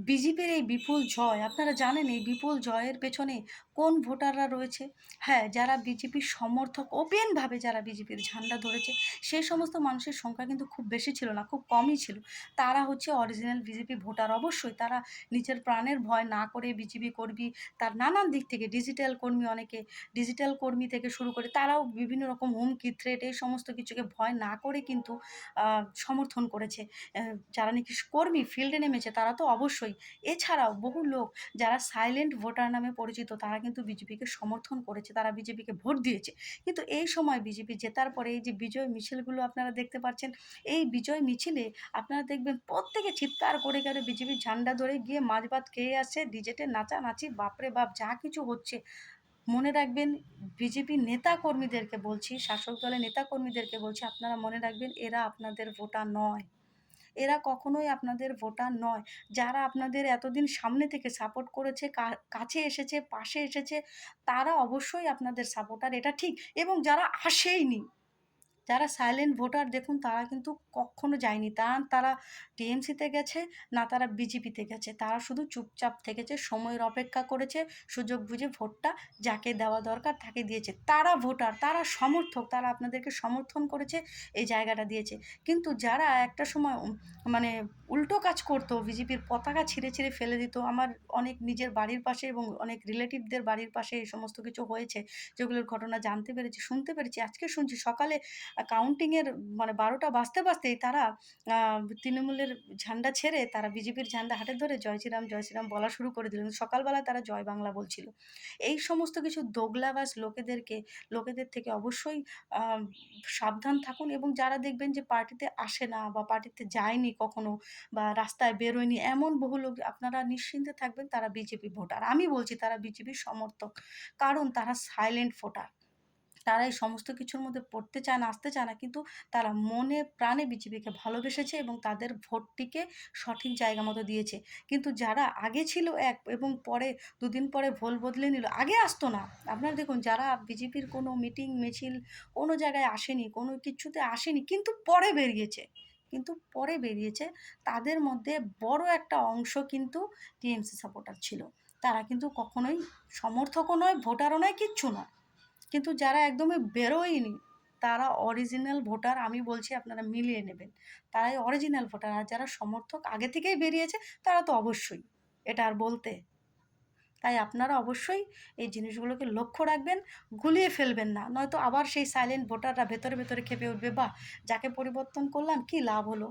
বিজেপির এই বিপুল জয়, আপনারা জানেন এই বিপুল জয়ের পেছনে কোন ভোটাররা রয়েছে? হ্যাঁ, যারা বিজেপির সমর্থক ওপেনভাবে যারা বিজেপির ঝান্ডা ধরেছে, সেই সমস্ত মানুষের সংখ্যা কিন্তু খুব বেশি ছিল না, খুব কমই ছিল। তারা হচ্ছে অরিজিনাল বিজেপি ভোটার। অবশ্যই তারা নিজের প্রাণের ভয় না করে বিজেপি কর্মী, তার নানান দিক থেকে ডিজিটাল কর্মী, অনেকে ডিজিটাল কর্মী থেকে শুরু করে তারাও বিভিন্ন রকম হুমকি, থ্রেট এই সমস্ত কিছুকে ভয় না করে কিন্তু আ সমর্থন করেছে। যারা নাকি কর্মী ফিল্ডে নেমেছে তারা তো অবশ্যই। এছাড়াও বহু লোক যারা সাইলেন্ট ভোটার নামে পরিচিত তারা কিন্তু বিজেপিকে সমর্থন করেছে, তারা বিজেপিকে ভোট দিয়েছে। কিন্তু এই সময় বিজেপি জেতার পরে এই যে বিজয় মিছিলগুলো আপনারা দেখতে পাচ্ছেন, এই বিজয় মিছিলে আপনারা দেখবেন প্রত্যেকে চিৎকার করে বিজেপির ঝান্ডা ধরে গিয়ে মাছ-ভাত খেয়ে আসছে, ডিজেতে নাচানাচি বাপরে বাপ! যা কিছু হচ্ছে। মনে রাখবেন, বিজেপির নেতাকর্মীদেরকে বলছি, শাসক দলের নেতাকর্মীদেরকে বলছি, আপনারা মনে রাখবেন এরা আপনাদের ভোটার নয়। এরা কখনোই আপনাদের ভোটার নয়। যারা আপনাদের এতদিন সামনে থেকে সাপোর্ট করেছে, কাছে এসেছে, পাশে এসেছে, তারা অবশ্যই আপনাদের সাপোর্টার, এটা ঠিক। এবং যারা আসেইনি, যারা সাইলেন্ট ভোটার দেখুন তারা কিন্তু কক্ষনো যায়নি। তারা টিএমসিতে গেছে, না তারা বিজেপিতে গেছে। তারা শুধু চুপচাপ থেকেছে, সময়ের অপেক্ষা করেছে, সুযোগ বুঝে ভোটটা যাকে দেওয়া দরকার তাকে দিয়েছে। তারা ভোটার, তারা সমর্থক, তারা আপনাদেরকে সমর্থন করেছে, এই জায়গাটা দিয়েছে। কিন্তু যারা একটা সময় মানে উল্টো কাজ করতো, বিজেপির পতাকা ছিঁড়ে ফেলে দিত। আমার অনেক নিজের বাড়ির পাশে এবং অনেক রিলেটিভদের বাড়ির পাশে এই সমস্ত কিছু হয়েছে, যেগুলোর ঘটনা জানতে পেরেছি, শুনতে পেরেছি। আজকে শুনছি সকালে কাউন্টিংয়ের মানে ১২টা বাজতেই তারা আ তৃণমূলের ঝান্ডা ছেড়ে তারা বিজেপির ঝান্ডা হাতে ধরে জয় শ্রীরাম, জয় শ্রীরাম বলা শুরু করে দিল। কিন্তু সকালবেলায় তারা জয় বাংলা বলছিল। এই সমস্ত কিছু দোগলাবাজ লোকেদের থেকে অবশ্যই আ সাবধান থাকুন। এবং যারা দেখবেন যে পার্টিতে আসে না বা পার্টিতে যায়নি কখনো বা রাস্তায় বেরোয়নি, এমন বহু লোক, আপনারা নিশ্চিন্তে থাকবেন তারা বিজেপি ভোটার। আমি বলছি তারা বিজেপির সমর্থক। কারণ তারা সাইলেন্ট ভোটার। তারা এই সমস্ত কিছুর মধ্যে পড়তে চায় না, আসতে চায় না। কিন্তু তারা মনে প্রাণে বিজেপিকে ভালোবেসেছে এবং তাদের ভোটটিকে সঠিক জায়গা মতো দিয়েছে। কিন্তু যারা আগে ছিল এক এবং পরে ২ দিন পরে ভোল বদলে নিল, আগে আসতো না। আপনারা দেখুন যারা বিজেপির কোনো মিটিং, মিছিল কোনো জায়গায় আসেনি, কোনো কিচ্ছুতে আসেনি, কিন্তু পরে বেরিয়েছে, তাদের মধ্যে বড় একটা অংশ কিন্তু টিএমসি সাপোর্টার ছিল। তারা কিন্তু কখনোই সমর্থকও নয়, ভোটারও নয়, কিচ্ছু নয়। কিন্তু যারা একদমই বেরোয়নি, তারা অরিজিনাল ভোটার। আমি বলছি আপনারা মিলিয়ে নেবেন। তারাই অরিজিনাল ভোটার। আর যারা সমর্থক আগে থেকেই বেরিয়েছে, তারা তো অবশ্যই। এটা আর বলতে। তাই আপনারা অবশ্যই এই জিনিসগুলোকে লক্ষ্য রাখবেন, গুলিয়ে ফেলবেন না। নয়তো আবার সেই সাইলেন্ট ভোটাররা ভেতরে খেপে উঠবে, বাহ! যাকে পরিবর্তন করলাম, কী লাভ হলো?